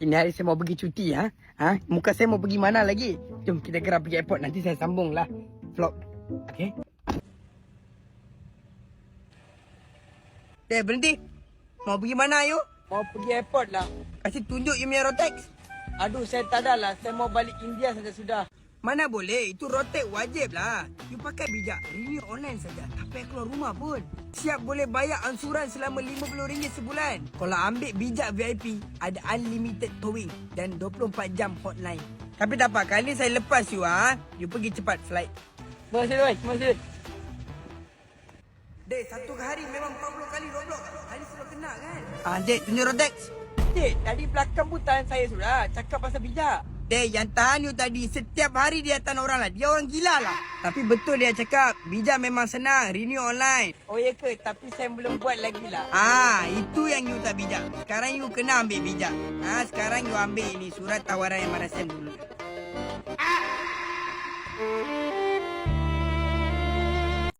Ini hari saya mau pergi cuti ha. Muka saya mau pergi mana lagi? Jom kita gerak pergi airport. Nanti saya sambung lah vlog. Okay. Berhenti. Mau pergi mana you? Mau pergi airport lah. Kasih tunjuk you punya Rotex. Aduh, saya tak ada lah. Saya mau balik India saja sudah. Mana boleh, itu Rotex wajib lah. You pakai bijak, renew online saja. Tak payah keluar rumah pun. Siap boleh bayar ansuran selama RM50 sebulan. Kalau ambil bijak VIP, ada unlimited towing dan 24 jam hotline. Tapi tak apa, kali saya lepas you you pergi cepat flight. Terima kasih, terima kasih. Dek, satu hari memang 40 kali Roblox. Hari sudah kena kan? Dek, tunjuk Rotex. Dek, tadi belakang pun tahan saya sudah. Cakap pasal bijak. Dek, yang tahan you tadi, setiap hari dia tahan orang lah. Dia orang gila lah. Tapi betul dia cakap, bijak memang senang, renew online. Oh ya ke? Tapi saya belum buat lagi lah. Itu yang you tak bijak. Sekarang you kena ambil bijak. Sekarang you ambil ini surat tawaran yang Marasem dulu.